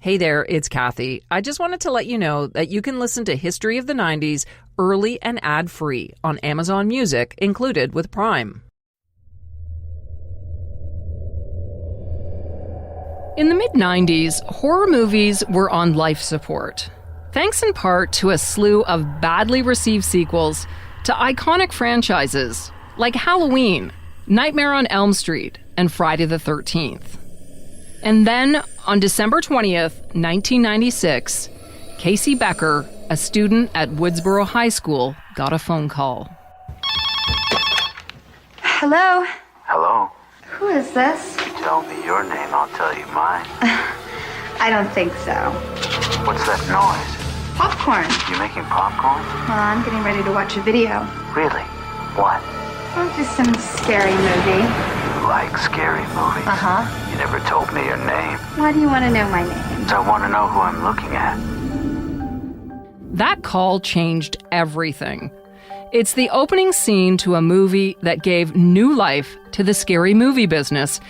Hey there, it's Kathy. I just wanted to let you know that you can listen to History of the 90s early and ad-free on Amazon Music, included with Prime. In the mid-90s, horror movies were on life support, thanks in part to a slew of badly received sequels to iconic franchises like Halloween, Nightmare on Elm Street, and Friday the 13th. And then, on December 20th, 1996, Casey Becker, a student at Woodsboro High School, got a phone call. Hello? Hello? Who is this? You tell me your name, I'll tell you mine. I don't think so. What's that noise? Popcorn. You making popcorn? Well, I'm getting ready to watch a video. Really? What? Oh, just some scary movie. You like scary movies? Uh-huh. You never told me your name. Why do you want to know my name? I want to know who I'm looking at. That call changed everything. It's the opening scene to a movie that gave new life to the scary movie business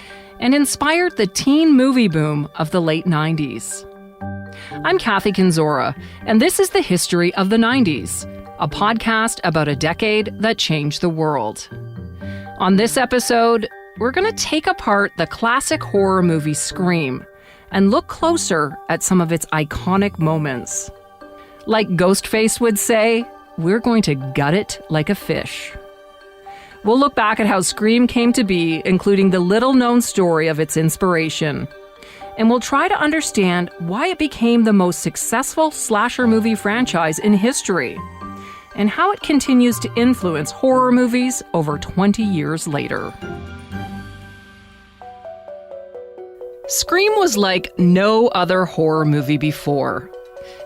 and inspired the teen movie boom of the late 90s. I'm Kathy Kinzora, and this is the History of the 90s, a podcast about a decade that changed the world. On this episode, we're going to take apart the classic horror movie Scream and look closer at some of its iconic moments. Like Ghostface would say, we're going to gut it like a fish. We'll look back at how Scream came to be, including the little-known story of its inspiration. And we'll try to understand why it became the most successful slasher movie franchise in history, and how it continues to influence horror movies over 20 years later. Scream was like no other horror movie before,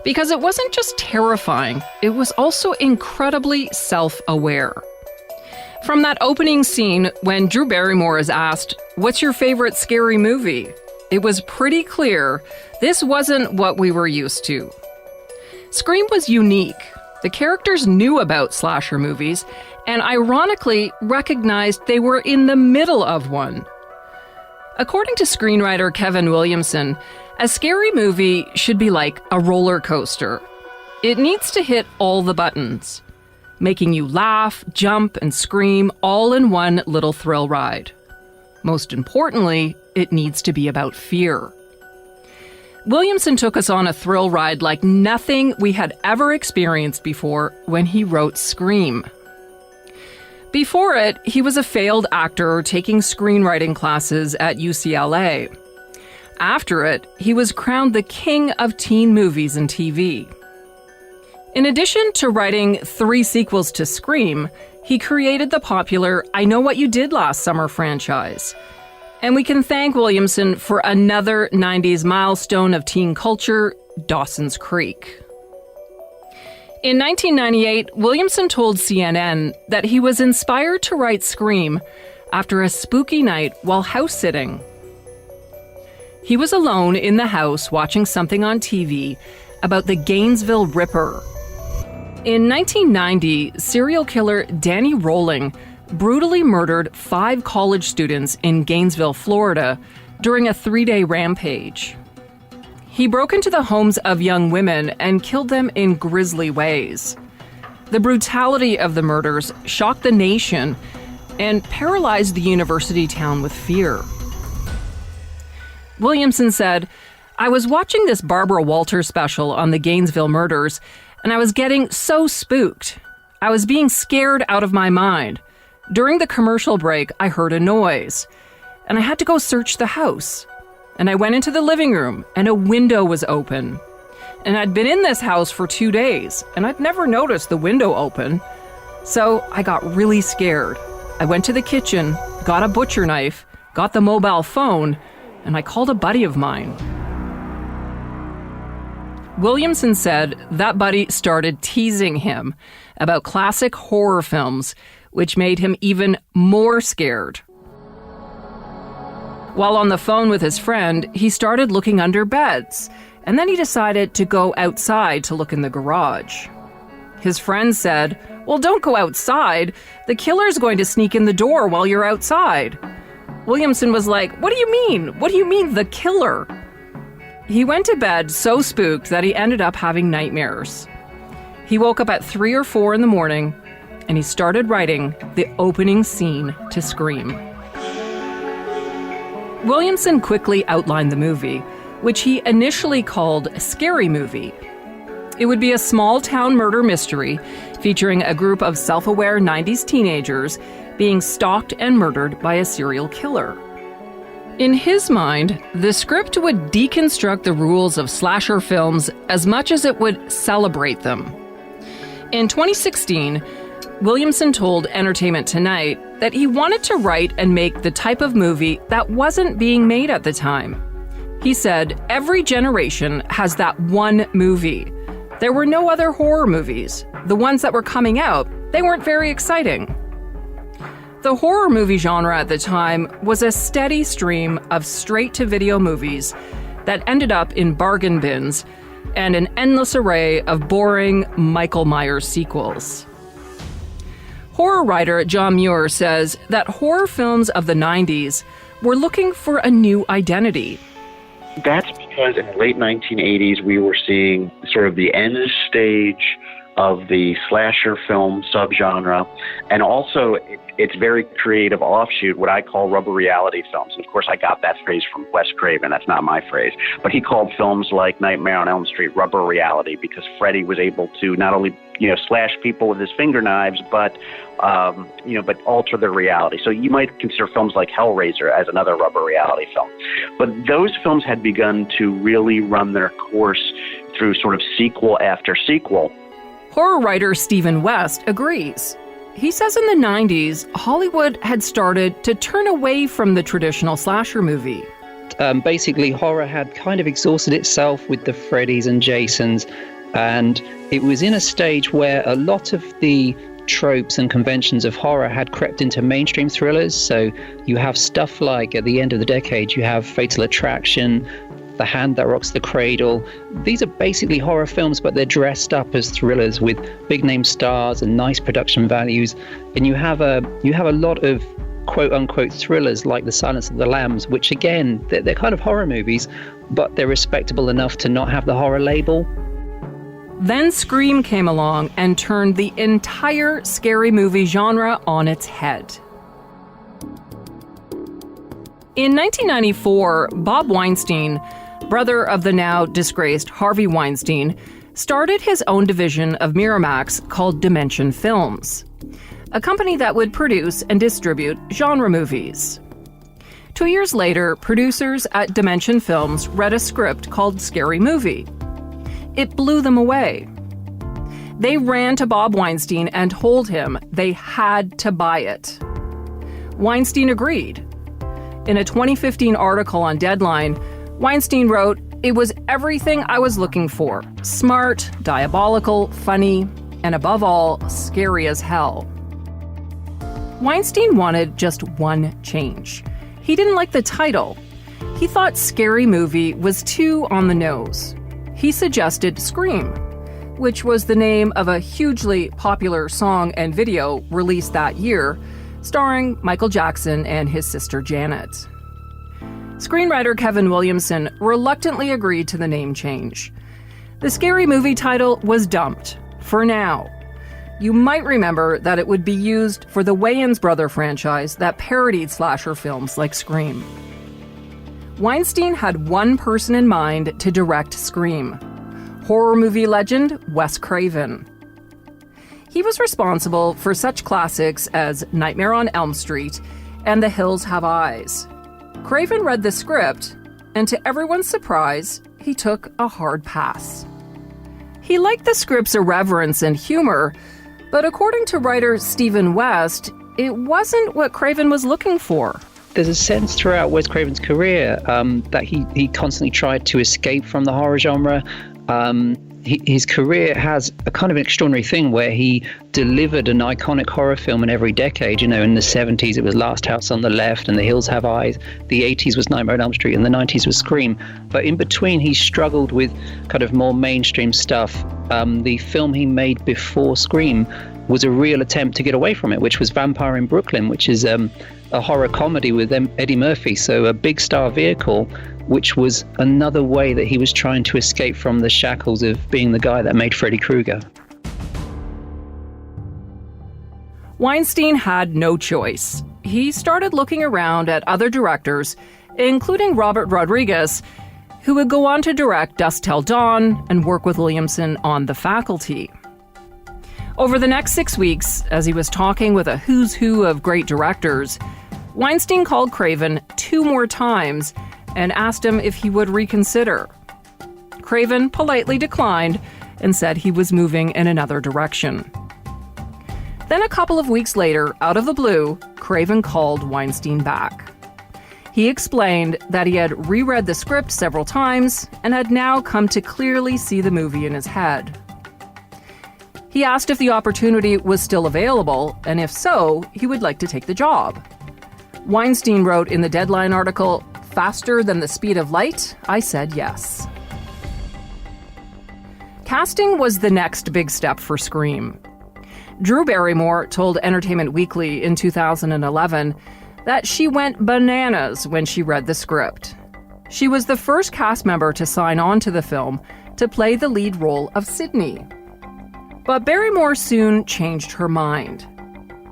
because it wasn't just terrifying, it was also incredibly self-aware. From that opening scene when Drew Barrymore is asked, "What's your favorite scary movie?" it was pretty clear this wasn't what we were used to. Scream was unique. The characters knew about slasher movies and ironically recognized they were in the middle of one. According to screenwriter Kevin Williamson, a scary movie should be like a roller coaster. It needs to hit all the buttons, making you laugh, jump, and scream all in one little thrill ride. Most importantly, it needs to be about fear. Williamson took us on a thrill ride like nothing we had ever experienced before when he wrote Scream. Before it, he was a failed actor taking screenwriting classes at UCLA. After it, he was crowned the king of teen movies and TV. In addition to writing 3 sequels to Scream, he created the popular I Know What You Did Last Summer franchise. And we can thank Williamson for another 90s milestone of teen culture, Dawson's Creek. In 1998, Williamson told CNN that he was inspired to write Scream after a spooky night while house-sitting. He was alone in the house watching something on TV about the Gainesville Ripper. In 1990, serial killer Danny Rolling brutally murdered 5 college students in Gainesville, Florida, during a 3-day rampage. He broke into the homes of young women and killed them in grisly ways. The brutality of the murders shocked the nation and paralyzed the university town with fear. Williamson said, "I was watching this Barbara Walters special on the Gainesville murders, and I was getting so spooked. I was being scared out of my mind. During the commercial break, I heard a noise, and I had to go search the house. And I went into the living room, and a window was open. And I'd been in this house for 2 days, and I'd never noticed the window open. So I got really scared. I went to the kitchen, got a butcher knife, got the mobile phone, and I called a buddy of mine." Williamson said that buddy started teasing him about classic horror films, which made him even more scared. While on the phone with his friend, he started looking under beds, and then he decided to go outside to look in the garage. His friend said, "Well, don't go outside. The killer's going to sneak in the door while you're outside." Williamson was like, "What do you mean? What do you mean, the killer?" He went to bed so spooked that he ended up having nightmares. He woke up at 3 or 4 in the morning, and he started writing the opening scene to Scream. Williamson quickly outlined the movie, which he initially called Scary Movie. It would be a small-town murder mystery featuring a group of self-aware 90s teenagers being stalked and murdered by a serial killer. In his mind, the script would deconstruct the rules of slasher films as much as it would celebrate them. In 2016, Williamson told Entertainment Tonight that he wanted to write and make the type of movie that wasn't being made at the time. He said, "Every generation has that one movie. There were no other horror movies. The ones that were coming out, they weren't very exciting." The horror movie genre at the time was a steady stream of straight-to-video movies that ended up in bargain bins and an endless array of boring Michael Myers sequels. Horror writer John Muir says that horror films of the 90s were looking for a new identity. That's because in the late 1980s, we were seeing sort of the end stage of the slasher film subgenre, and also its very creative offshoot, what I call rubber reality films. And of course, I got that phrase from Wes Craven. That's not my phrase. But he called films like Nightmare on Elm Street rubber reality because Freddy was able to not only slash people with his finger knives, but alter their reality. So you might consider films like Hellraiser as another rubber reality film. But those films had begun to really run their course through sort of sequel after sequel. Horror writer Stephen West agrees. He says in the 90s, Hollywood had started to turn away from the traditional slasher movie. Basically, horror had kind of exhausted itself with the Freddys and Jasons, and it was in a stage where a lot of the tropes and conventions of horror had crept into mainstream thrillers. So you have stuff like, at the end of the decade, you have Fatal Attraction, The Hand That Rocks the Cradle. These are basically horror films, but they're dressed up as thrillers with big name stars and nice production values. And you have a lot of quote unquote thrillers like The Silence of the Lambs, which again, they're kind of horror movies, but they're respectable enough to not have the horror label. Then Scream came along and turned the entire scary movie genre on its head. In 1994, Bob Weinstein, brother of the now disgraced Harvey Weinstein, started his own division of Miramax called Dimension Films, a company that would produce and distribute genre movies. 2 years later, producers at Dimension Films read a script called Scary Movie. It blew them away. They ran to Bob Weinstein and told him they had to buy it. Weinstein agreed. In a 2015 article on Deadline, Weinstein wrote, "It was everything I was looking for. Smart, diabolical, funny, and above all, scary as hell." Weinstein wanted just one change. He didn't like the title. He thought Scary Movie was too on the nose. He suggested Scream, which was the name of a hugely popular song and video released that year, starring Michael Jackson and his sister Janet. Screenwriter Kevin Williamson reluctantly agreed to the name change. The Scary Movie title was dumped, for now. You might remember that it would be used for the Wayans Brother franchise that parodied slasher films like Scream. Weinstein had one person in mind to direct Scream: horror movie legend Wes Craven. He was responsible for such classics as Nightmare on Elm Street and The Hills Have Eyes. Craven read the script, and to everyone's surprise, he took a hard pass. He liked the script's irreverence and humor, but according to writer Stephen West, it wasn't what Craven was looking for. There's a sense throughout Wes Craven's career that he constantly tried to escape from the horror genre. His career has a kind of an extraordinary thing where he delivered an iconic horror film in every decade. In the 70s it was Last House on the Left and The Hills Have Eyes. The 80s was Nightmare on Elm Street, and the 90s was Scream. But in between, he struggled with kind of more mainstream stuff. The film he made before Scream was a real attempt to get away from it, which was Vampire in Brooklyn, which is a horror comedy with Eddie Murphy. So a big star vehicle which was another way that he was trying to escape from the shackles of being the guy that made Freddy Krueger. Weinstein had no choice. He started looking around at other directors, including Robert Rodriguez, who would go on to direct Dusk Till Dawn and work with Williamson on The Faculty. Over the next 6 weeks, as he was talking with a who's who of great directors, Weinstein called Craven 2 more times and asked him if he would reconsider. Craven politely declined and said he was moving in another direction. Then a couple of weeks later, out of the blue, Craven called Weinstein back. He explained that he had reread the script several times and had now come to clearly see the movie in his head. He asked if the opportunity was still available, and if so, he would like to take the job. Weinstein wrote in the Deadline article, "Faster than the speed of light, I said yes." Casting was the next big step for Scream. Drew Barrymore told Entertainment Weekly in 2011 that she went bananas when she read the script. She was the first cast member to sign on to the film to play the lead role of Sidney. But Barrymore soon changed her mind.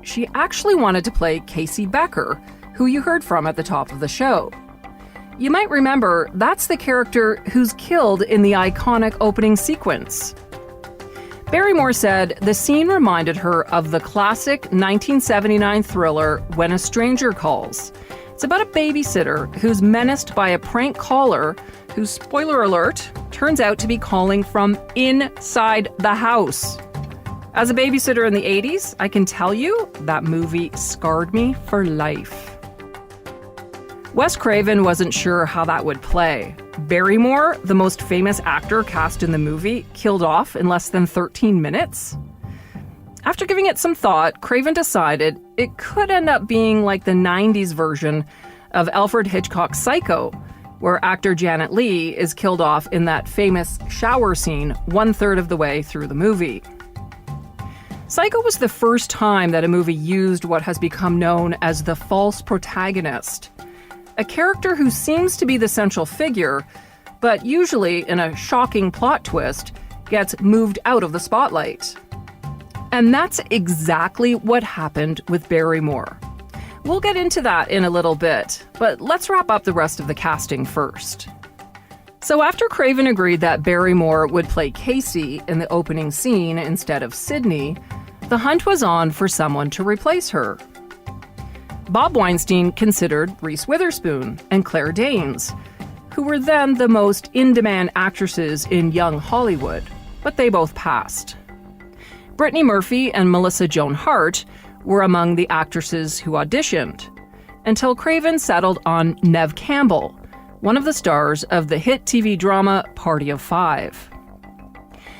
She actually wanted to play Casey Becker, who you heard from at the top of the show. You might remember that's the character who's killed in the iconic opening sequence. Barrymore said the scene reminded her of the classic 1979 thriller When a Stranger Calls. It's about a babysitter who's menaced by a prank caller who, spoiler alert, turns out to be calling from inside the house. As a babysitter in the 80s, I can tell you that movie scarred me for life. Wes Craven wasn't sure how that would play. Barrymore, the most famous actor cast in the movie, killed off in less than 13 minutes. After giving it some thought, Craven decided it could end up being like the 90s version of Alfred Hitchcock's Psycho, where actor Janet Leigh is killed off in that famous shower scene 1/3 of the way through the movie. Psycho was the first time that a movie used what has become known as the false protagonist. A character who seems to be the central figure, but usually, in a shocking plot twist, gets moved out of the spotlight. And that's exactly what happened with Barrymore. We'll get into that in a little bit, but let's wrap up the rest of the casting first. So after Craven agreed that Barrymore would play Casey in the opening scene instead of Sidney, the hunt was on for someone to replace her. Bob Weinstein considered Reese Witherspoon and Claire Danes, who were then the most in-demand actresses in young Hollywood, but they both passed. Brittany Murphy and Melissa Joan Hart were among the actresses who auditioned, until Craven settled on Neve Campbell, one of the stars of the hit TV drama Party of Five.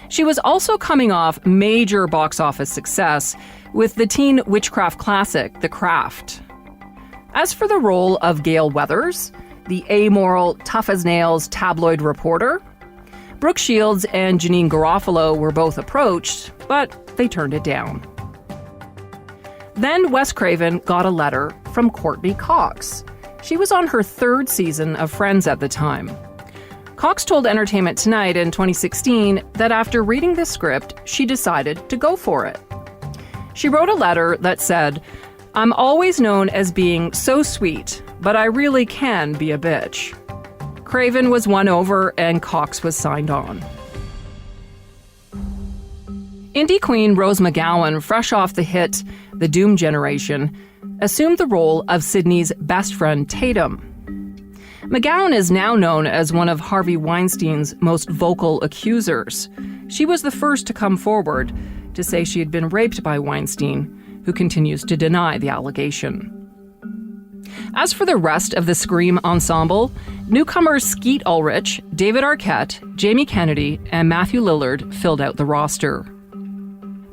She was also coming off major box office success with the teen witchcraft classic, The Craft. As for the role of Gail Weathers, the amoral, tough-as-nails tabloid reporter, Brooke Shields and Janine Garofalo were both approached, but they turned it down. Then Wes Craven got a letter from Courtney Cox. She was on her 3rd season of Friends at the time. Cox told Entertainment Tonight in 2016 that after reading the script, she decided to go for it. She wrote a letter that said, "I'm always known as being so sweet, but I really can be a bitch." Craven was won over and Cox was signed on. Indie queen Rose McGowan, fresh off the hit The Doom Generation, assumed the role of Sidney's best friend Tatum. McGowan is now known as one of Harvey Weinstein's most vocal accusers. She was the first to come forward to say she had been raped by Weinstein, who continues to deny the allegation. As for the rest of the Scream ensemble, newcomers Skeet Ulrich, David Arquette, Jamie Kennedy, and Matthew Lillard filled out the roster.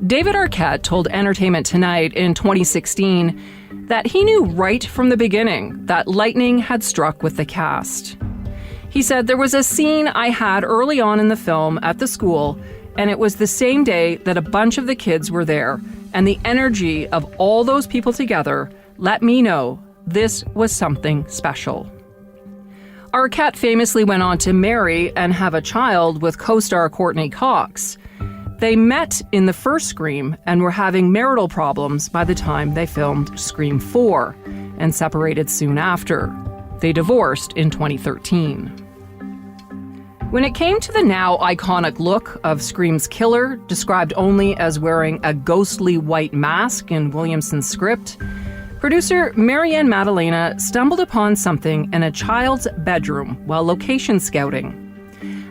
David Arquette told Entertainment Tonight in 2016 that he knew right from the beginning that lightning had struck with the cast. He said, "There was a scene I had early on in the film at the school, and it was the same day that a bunch of the kids were there, and the energy of all those people together let me know this was something special." Arquette famously went on to marry and have a child with co-star Courtney Cox. They met in the first Scream and were having marital problems by the time they filmed Scream 4 and separated soon after. They divorced in 2013. When it came to the now iconic look of Scream's killer, described only as wearing a ghostly white mask in Williamson's script, producer Marianne Maddalena stumbled upon something in a child's bedroom while location scouting.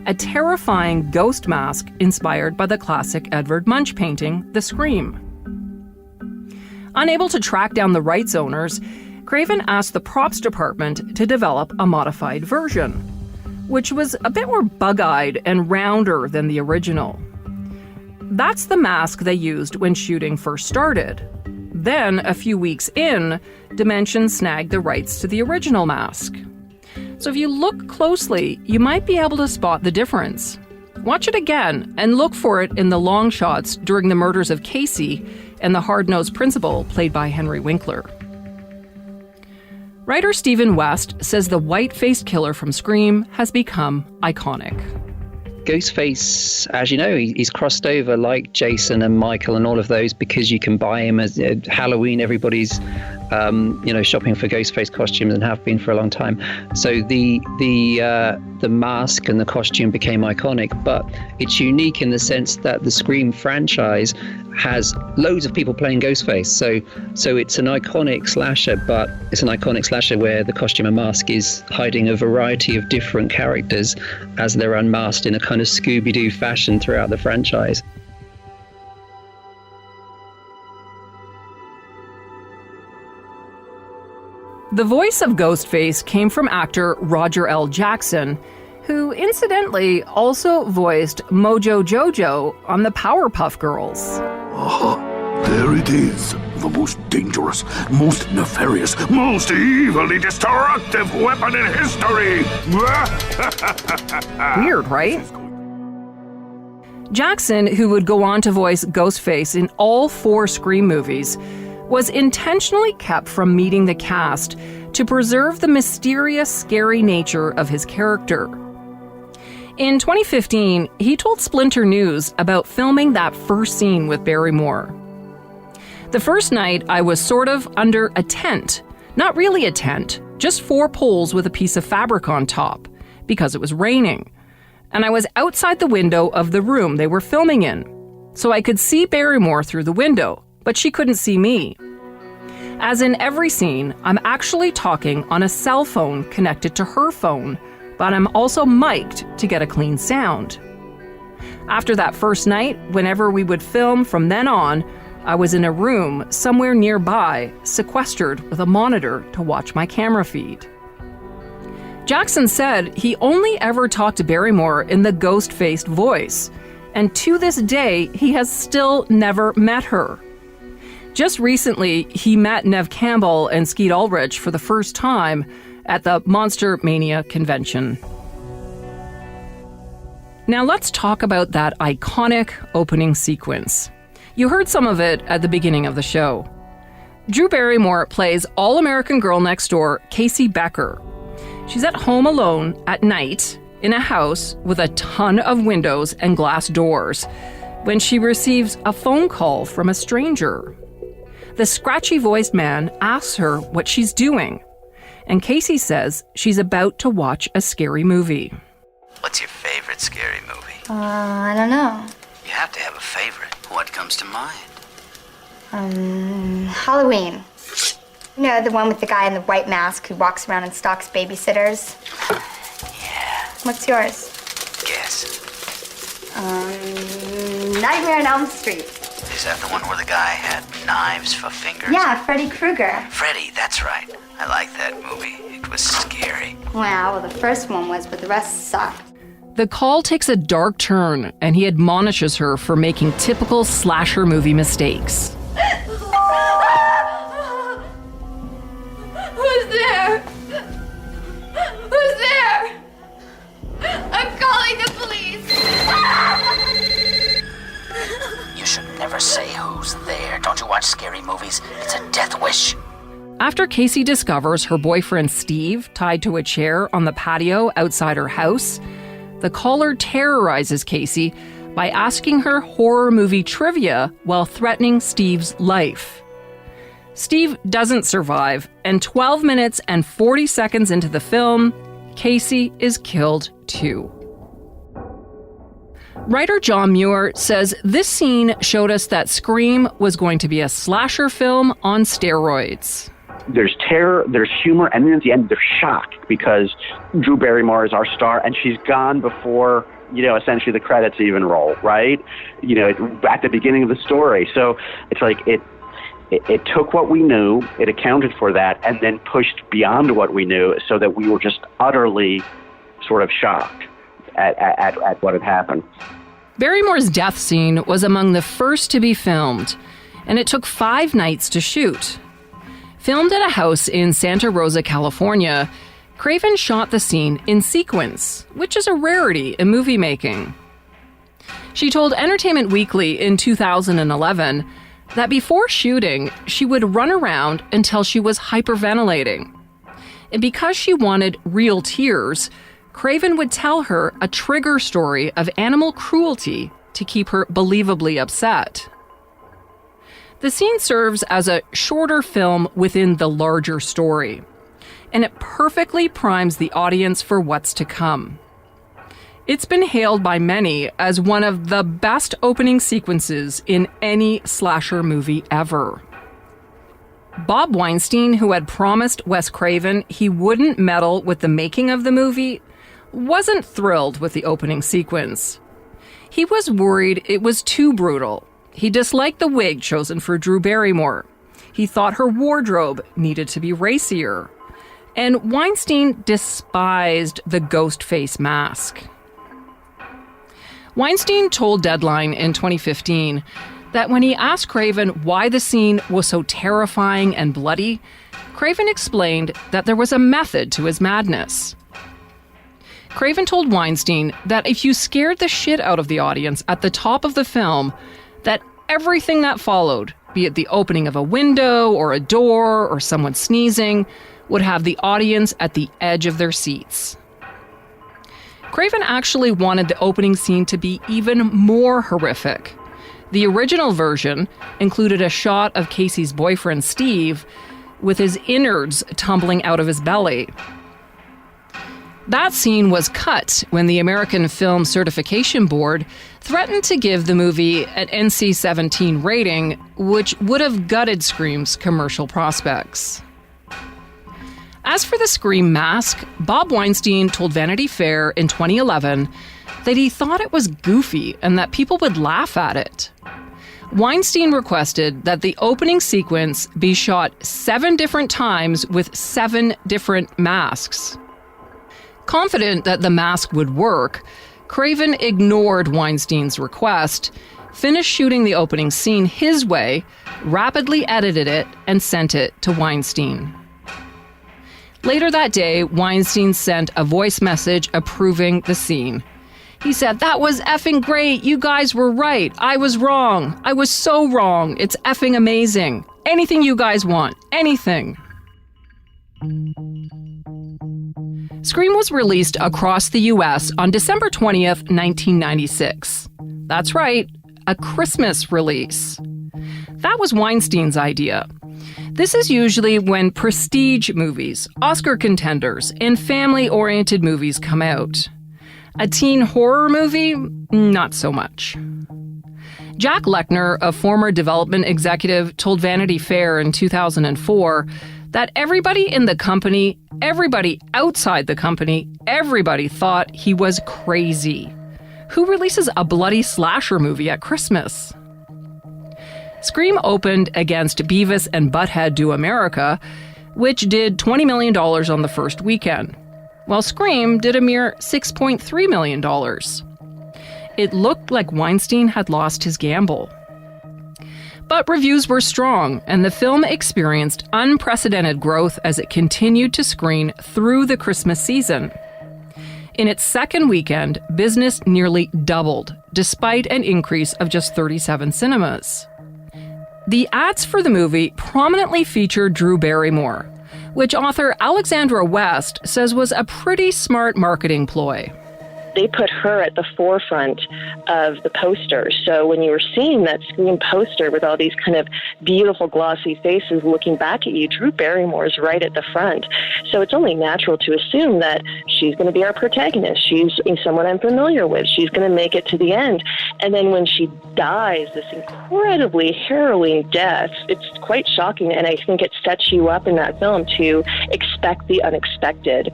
A terrifying ghost mask inspired by the classic Edvard Munch painting, The Scream. Unable to track down the rights owners, Craven asked the props department to develop a modified version, which was a bit more bug-eyed and rounder than the original. That's the mask they used when shooting first started. Then, a few weeks in, Dimension snagged the rights to the original mask. So if you look closely, you might be able to spot the difference. Watch it again and look for it in the long shots during the murders of Casey and the hard-nosed principal played by Henry Winkler. Writer Stephen West says the white-faced killer from Scream has become iconic. Ghostface, as you know, he's crossed over like Jason and Michael and all of those because you can buy him as Halloween. Everybody's, shopping for Ghostface costumes and have been for a long time. So the mask and the costume became iconic, but it's unique in the sense that the Scream franchise has loads of people playing Ghostface. So it's an iconic slasher, but it's an iconic slasher where the costume and mask is hiding a variety of different characters as they're unmasked in a kind of Scooby-Doo fashion throughout the franchise. The voice of Ghostface came from actor Roger L. Jackson, who incidentally also voiced Mojo Jojo on the Powerpuff Girls. There it is, the most dangerous, most nefarious, most evilly destructive weapon in history! Weird, right? Jackson, who would go on to voice Ghostface in all 4 Scream movies, was intentionally kept from meeting the cast to preserve the mysterious, scary nature of his character. In 2015, he told Splinter News about filming that first scene with Barrymore. The first night, I was sort of under a tent. Not really a tent, just 4 poles with a piece of fabric on top, because it was raining. And I was outside the window of the room they were filming in, so I could see Barrymore through the window, but she couldn't see me. As in every scene, I'm actually talking on a cell phone connected to her phone, but I'm also mic'd to get a clean sound. After that first night, whenever we would film from then on, I was in a room somewhere nearby, sequestered with a monitor to watch my camera feed. Jackson said he only ever talked to Barrymore in the ghost-faced voice, and to this day, he has still never met her. Just recently, he met Neve Campbell and Skeet Ulrich for the first time at the Monster Mania convention. Now let's talk about that iconic opening sequence. You heard some of it at the beginning of the show. Drew Barrymore plays All-American Girl Next Door, Casey Becker. She's at home alone at night in a house with a ton of windows and glass doors when she receives a phone call from a stranger. The scratchy-voiced man asks her what she's doing, and Casey says she's about to watch a scary movie. What's your favorite scary movie? I don't know. You have to have a favorite. What comes to mind? Halloween. You know, the one with the guy in the white mask who walks around and stalks babysitters? Yeah. What's yours? Guess. Nightmare on Elm Street. Is that the one where the guy had knives for fingers? Yeah, Freddy Krueger. Freddy, that's right. I like that movie. It was scary. Wow, well, the first one was, but the rest sucked. The call takes a dark turn, and he admonishes her for making typical slasher movie mistakes. Who's there? Who's there? I'm calling the police. You should never say who's there. Don't you watch scary movies? It's a death wish. After Casey discovers her boyfriend Steve tied to a chair on the patio outside her house, the caller terrorizes Casey by asking her horror movie trivia while threatening Steve's life. Steve doesn't survive, and 12 minutes and 40 seconds into the film, Casey is killed too. Writer John Muir says this scene showed us that Scream was going to be a slasher film on steroids. There's terror, there's humor, and then at the end there's shock because Drew Barrymore is our star and she's gone before, essentially the credits even roll, right? At the beginning of the story. So it's like it took what we knew, it accounted for that, and then pushed beyond what we knew so that we were just utterly sort of shocked at what had happened. Barrymore's death scene was among the first to be filmed, and it took 5 nights to shoot. Filmed at a house in Santa Rosa, California, Craven shot the scene in sequence, which is a rarity in movie making. She told Entertainment Weekly in 2011 that before shooting, she would run around until she was hyperventilating. And because she wanted real tears, Craven would tell her a trigger story of animal cruelty to keep her believably upset. The scene serves as a shorter film within the larger story, and it perfectly primes the audience for what's to come. It's been hailed by many as one of the best opening sequences in any slasher movie ever. Bob Weinstein, who had promised Wes Craven he wouldn't meddle with the making of the movie, wasn't thrilled with the opening sequence. He was worried it was too brutal. He disliked the wig chosen for Drew Barrymore. He thought her wardrobe needed to be racier. And Weinstein despised the ghost face mask. Weinstein told Deadline in 2015 that when he asked Craven why the scene was so terrifying and bloody, Craven explained that there was a method to his madness. Craven told Weinstein that if you scared the shit out of the audience at the top of the film, that everything that followed, be it the opening of a window or a door or someone sneezing, would have the audience at the edge of their seats. Craven actually wanted the opening scene to be even more horrific. The original version included a shot of Casey's boyfriend Steve with his innards tumbling out of his belly. That scene was cut when the American Film Certification Board threatened to give the movie an NC-17 rating, which would have gutted Scream's commercial prospects. As for the Scream mask, Bob Weinstein told Vanity Fair in 2011 that he thought it was goofy and that people would laugh at it. Weinstein requested that the opening sequence be shot 7 different times with 7 different masks. Confident that the mask would work, Craven ignored Weinstein's request, finished shooting the opening scene his way, rapidly edited it, and sent it to Weinstein. Later that day, Weinstein sent a voice message approving the scene. He said, "That was effing great. You guys were right. I was wrong. I was so wrong. It's effing amazing. Anything you guys want. Anything." Scream was released across the U.S. on December 20th, 1996. That's right, a Christmas release. That was Weinstein's idea. This is usually when prestige movies, Oscar contenders, and family-oriented movies come out. A teen horror movie? Not so much. Jack Lechner, a former development executive, told Vanity Fair in 2004 that everybody in the company, everybody outside the company, everybody thought he was crazy. Who releases a bloody slasher movie at Christmas? Scream opened against Beavis and Butthead Do America, which did $20 million on the first weekend, while Scream did a mere $6.3 million. It looked like Weinstein had lost his gamble. But reviews were strong, and the film experienced unprecedented growth as it continued to screen through the Christmas season. In its second weekend, business nearly doubled, despite an increase of just 37 cinemas. the ads for the movie prominently featured Drew Barrymore, which author Alexandra West says was a pretty smart marketing ploy. They put her at the forefront of the poster. So when you were seeing that Scream poster with all these kind of beautiful glossy faces looking back at you, Drew Barrymore is right at the front. So it's only natural to assume that she's going to be our protagonist. She's someone I'm familiar with. She's going to make it to the end. And then when she dies, this incredibly harrowing death, it's quite shocking. And I think it sets you up in that film to expect the unexpected.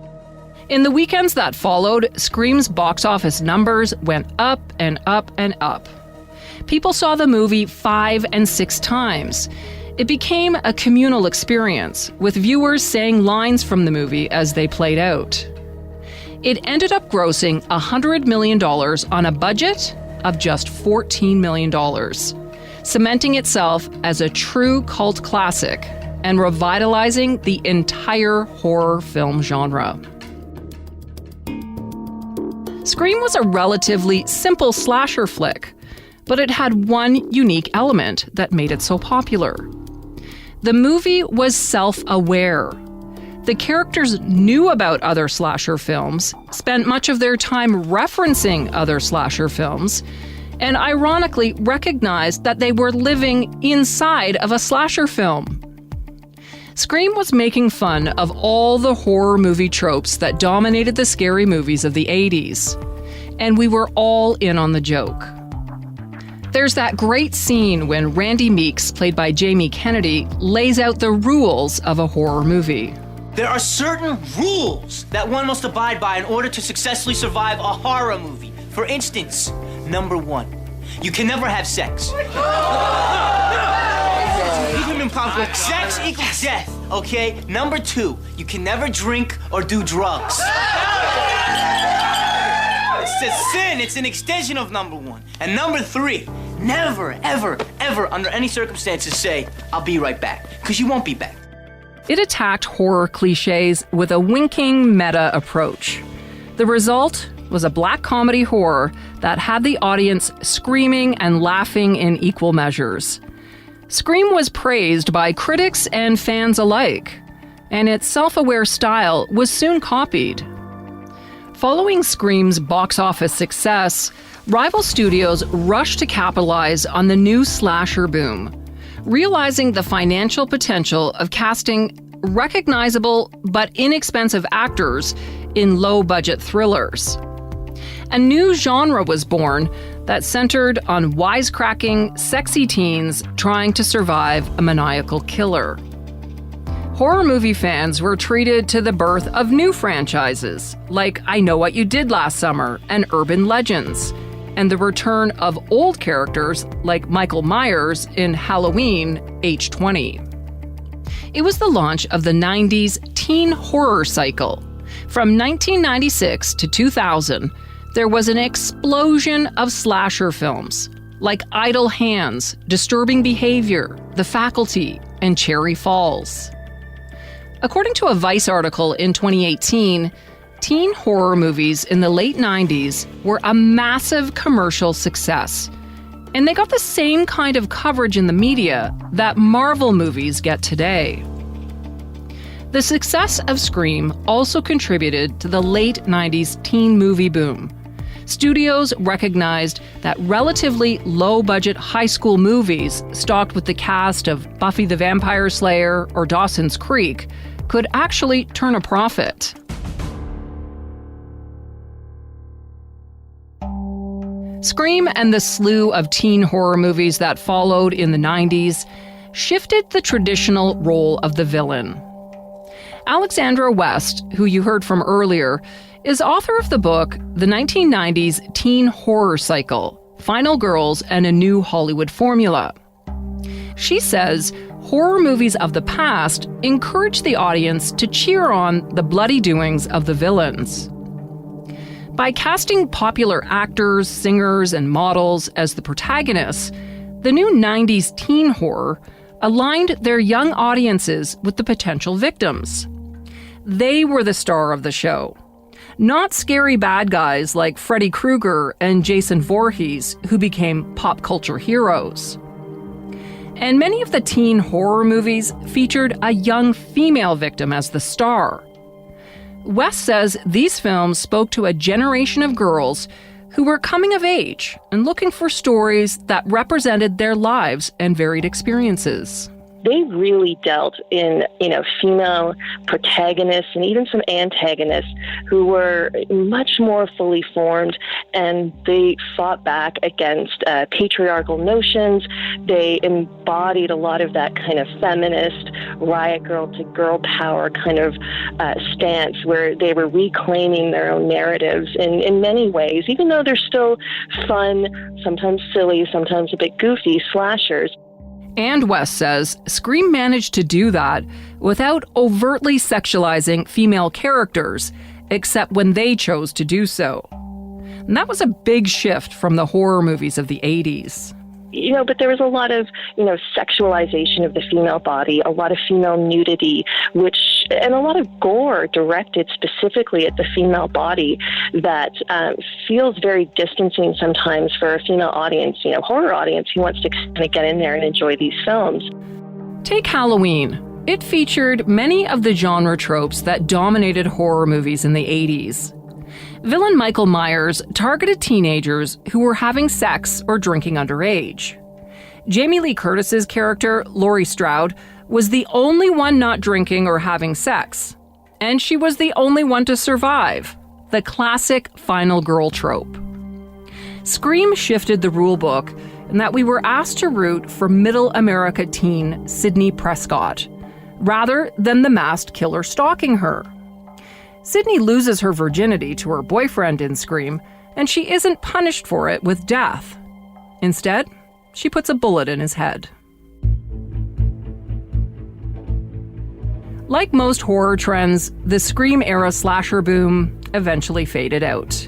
In the weekends that followed, Scream's box office numbers went up and up and up. People saw the movie 5 and 6 times. It became a communal experience, with viewers saying lines from the movie as they played out. It ended up grossing $100 million on a budget of just $14 million, cementing itself as a true cult classic and revitalizing the entire horror film genre. Scream was a relatively simple slasher flick, but it had one unique element that made it so popular. The movie was self-aware. The characters knew about other slasher films, spent much of their time referencing other slasher films, and ironically recognized that they were living inside of a slasher film. Scream was making fun of all the horror movie tropes that dominated the scary movies of the 80s. And we were all in on the joke. There's that great scene when Randy Meeks, played by Jamie Kennedy, lays out the rules of a horror movie. There are certain rules that one must abide by in order to successfully survive a horror movie. For instance, number 1, you can never have sex. Sex equals death, okay? Number 2, you can never drink or do drugs. It's a sin. It's an extension of number 1. And number 3, never, ever, ever, under any circumstances say, I'll be right back, because you won't be back. It attacked horror cliches with a winking meta approach. The result was a black comedy horror that had the audience screaming and laughing in equal measures. Scream was praised by critics and fans alike, and its self-aware style was soon copied. Following Scream's box office success, rival studios rushed to capitalize on the new slasher boom, realizing the financial potential of casting recognizable but inexpensive actors in low-budget thrillers. A new genre was born that centered on wisecracking, sexy teens trying to survive a maniacal killer. Horror movie fans were treated to the birth of new franchises, like I Know What You Did Last Summer and Urban Legends, and the return of old characters like Michael Myers in Halloween H20. It was the launch of the 90s teen horror cycle. From 1996 to 2000, there was an explosion of slasher films, like Idle Hands, Disturbing Behavior, The Faculty, and Cherry Falls. According to a Vice article in 2018, teen horror movies in the late 90s were a massive commercial success, and they got the same kind of coverage in the media that Marvel movies get today. The success of Scream also contributed to the late 90s teen movie boom. Studios recognized that relatively low-budget high school movies stocked with the cast of Buffy the Vampire Slayer or Dawson's Creek could actually turn a profit. Scream and the slew of teen horror movies that followed in the 90s shifted the traditional role of the villain. Alexandra West, who you heard from earlier, is author of the book The 1990s Teen Horror Cycle, Final Girls and a New Hollywood Formula. She says horror movies of the past encourage the audience to cheer on the bloody doings of the villains. By casting popular actors, singers, and models as the protagonists, the new 90s teen horror aligned their young audiences with the potential victims. They were the star of the show, not scary bad guys like Freddy Krueger and Jason Voorhees, who became pop culture heroes. And many of the teen horror movies featured a young female victim as the star. West says these films spoke to a generation of girls who were coming of age and looking for stories that represented their lives and varied experiences. They really dealt in, female protagonists and even some antagonists who were much more fully formed, and they fought back against patriarchal notions. They embodied a lot of that kind of feminist, riot girl to girl power kind of stance, where they were reclaiming their own narratives in many ways, even though they're still fun, sometimes silly, sometimes a bit goofy slashers. And West says Scream managed to do that without overtly sexualizing female characters, except when they chose to do so. And that was a big shift from the horror movies of the 80s. But there was a lot of, sexualization of the female body, a lot of female nudity, and a lot of gore directed specifically at the female body that feels very distancing sometimes for a female audience, horror audience who wants to kind of get in there and enjoy these films. Take Halloween. It featured many of the genre tropes that dominated horror movies in the 80s. Villain Michael Myers targeted teenagers who were having sex or drinking underage. Jamie Lee Curtis's character, Laurie Strode, was the only one not drinking or having sex. And she was the only one to survive, the classic final girl trope. Scream shifted the rulebook in that we were asked to root for middle America teen Sidney Prescott, rather than the masked killer stalking her. Sidney loses her virginity to her boyfriend in Scream, and she isn't punished for it with death. Instead, she puts a bullet in his head. Like most horror trends, the Scream-era slasher boom eventually faded out.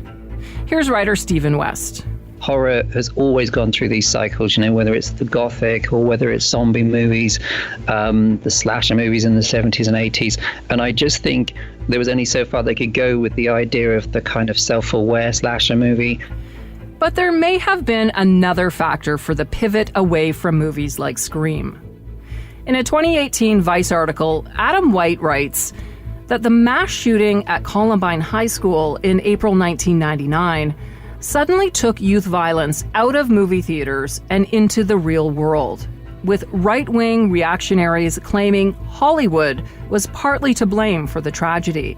Here's writer Stephen West. Horror has always gone through these cycles, whether it's the gothic or whether it's zombie movies, the slasher movies in the 70s and 80s. And I just think there was only so far they could go with the idea of the kind of self-aware slasher movie. But there may have been another factor for the pivot away from movies like Scream. In a 2018 Vice article, Adam White writes that the mass shooting at Columbine High School in April 1999 suddenly took youth violence out of movie theaters and into the real world, with right-wing reactionaries claiming Hollywood was partly to blame for the tragedy.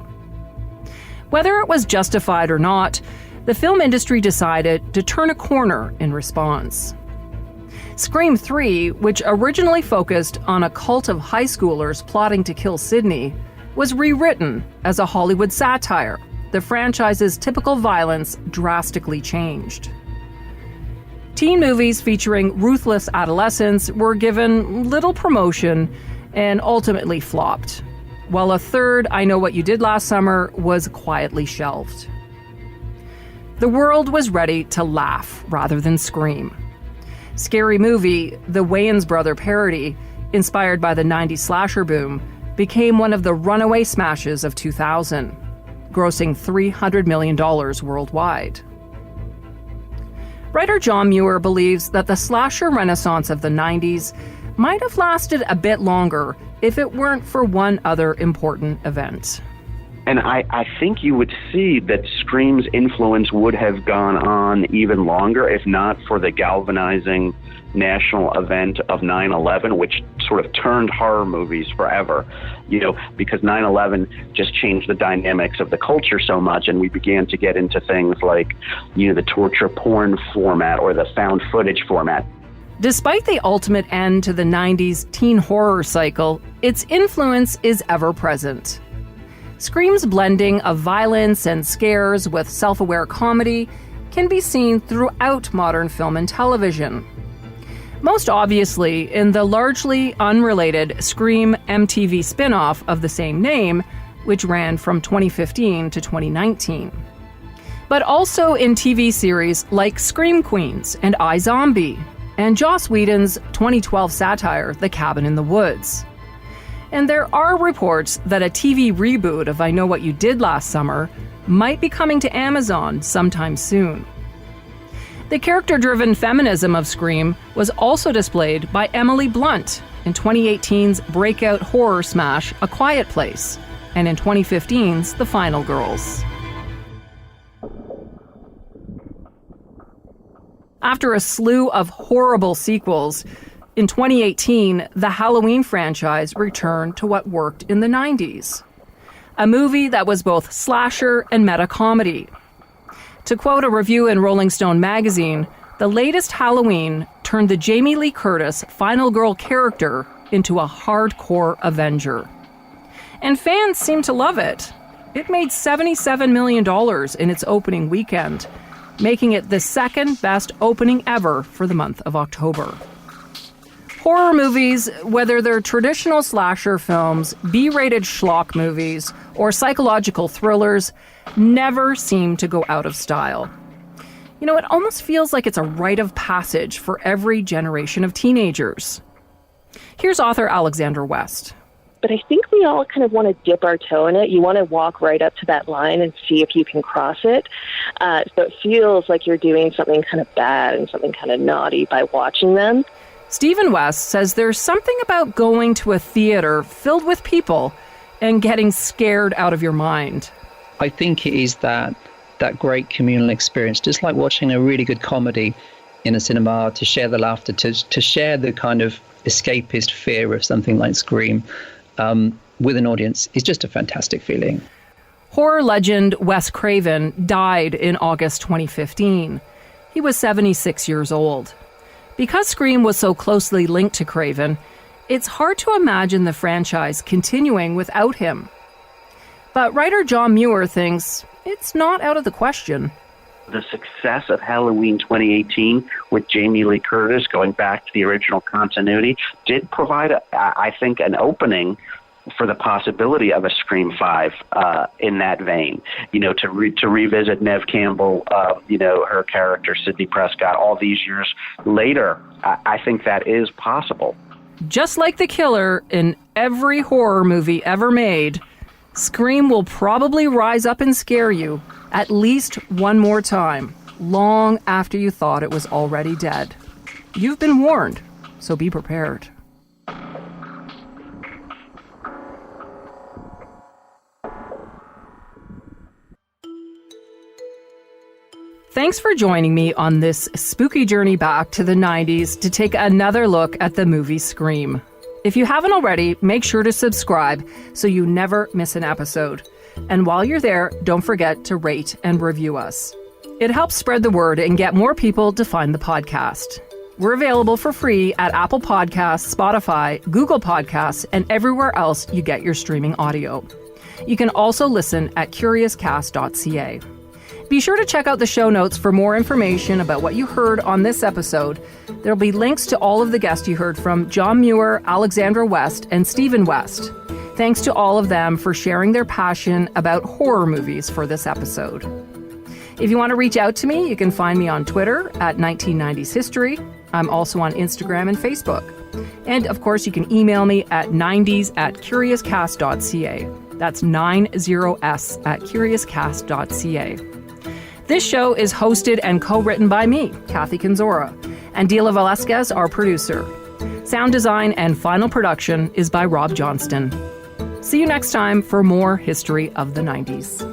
Whether it was justified or not, the film industry decided to turn a corner in response. Scream 3, which originally focused on a cult of high schoolers plotting to kill Sidney, was rewritten as a Hollywood satire. The franchise's typical violence drastically changed. Teen movies featuring ruthless adolescents were given little promotion and ultimately flopped, while a third, I Know What You Did Last Summer, was quietly shelved. The world was ready to laugh rather than scream. Scary Movie, the Wayans brother parody, inspired by the 90s slasher boom, became one of the runaway smashes of 2000. Grossing $300 million worldwide. Writer John Muir believes that the slasher renaissance of the 90s might have lasted a bit longer if it weren't for one other important event. And I think you would see that Scream's influence would have gone on even longer if not for the galvanizing national event of 9/11, which sort of turned horror movies forever, because 9/11 just changed the dynamics of the culture so much, and we began to get into things like, the torture porn format or the found footage format. Despite the ultimate end to the 90s teen horror cycle, its influence is ever present. Scream's blending of violence and scares with self-aware comedy can be seen throughout modern film and television. Most obviously in the largely unrelated Scream MTV spin-off of the same name, which ran from 2015 to 2019. But also in TV series like Scream Queens and iZombie, and Joss Whedon's 2012 satire, The Cabin in the Woods. And there are reports that a TV reboot of I Know What You Did Last Summer might be coming to Amazon sometime soon. The character-driven feminism of Scream was also displayed by Emily Blunt in 2018's breakout horror smash A Quiet Place, and in 2015's The Final Girls. After a slew of horrible sequels, in 2018, the Halloween franchise returned to what worked in the 90s. A movie that was both slasher and meta-comedy. To quote a review in Rolling Stone magazine, the latest Halloween turned the Jamie Lee Curtis Final Girl character into a hardcore Avenger. And fans seem to love it. It made $77 million in its opening weekend, making it the second best opening ever for the month of October. Horror movies, whether they're traditional slasher films, B-rated schlock movies, or psychological thrillers, never seem to go out of style. You know, it almost feels like it's a rite of passage for every generation of teenagers. Here's author Alexandra West. But I think we all kind of want to dip our toe in it. You want to walk right up to that line and see if you can cross it. So it feels like you're doing something kind of bad and something kind of naughty by watching them. Stephen West says there's something about going to a theater filled with people and getting scared out of your mind. I think it is that great communal experience, just like watching a really good comedy in a cinema, to share the laughter, to share the kind of escapist fear of something like Scream with an audience is just a fantastic feeling. Horror legend Wes Craven died in August 2015. He was 76 years old. Because Scream was so closely linked to Craven, it's hard to imagine the franchise continuing without him. But writer John Muir thinks it's not out of the question. The success of Halloween 2018 with Jamie Lee Curtis going back to the original continuity did provide, I think, an opening for the possibility of a Scream 5 in that vein. You know, to revisit Neve Campbell, her character, Sidney Prescott, all these years later, I think that is possible. Just like the killer in every horror movie ever made, Scream will probably rise up and scare you at least one more time, long after you thought it was already dead. You've been warned, so be prepared. Thanks for joining me on this spooky journey back to the 90s to take another look at the movie Scream. If you haven't already, make sure to subscribe so you never miss an episode. And while you're there, don't forget to rate and review us. It helps spread the word and get more people to find the podcast. We're available for free at Apple Podcasts, Spotify, Google Podcasts, and everywhere else you get your streaming audio. You can also listen at curiouscast.ca. Be sure to check out the show notes for more information about what you heard on this episode. There'll be links to all of the guests you heard from: John Muir, Alexandra West, and Stephen West. Thanks to all of them for sharing their passion about horror movies for this episode. If you want to reach out to me, you can find me on Twitter at 1990s History. I'm also on Instagram and Facebook. And of course, you can email me at 90s@curiouscast.ca. That's 90s@curiouscast.ca. This show is hosted and co-written by me, Kathy Kinzora, and Dila Velasquez, our producer. Sound design and final production is by Rob Johnston. See you next time for more History of the 90s.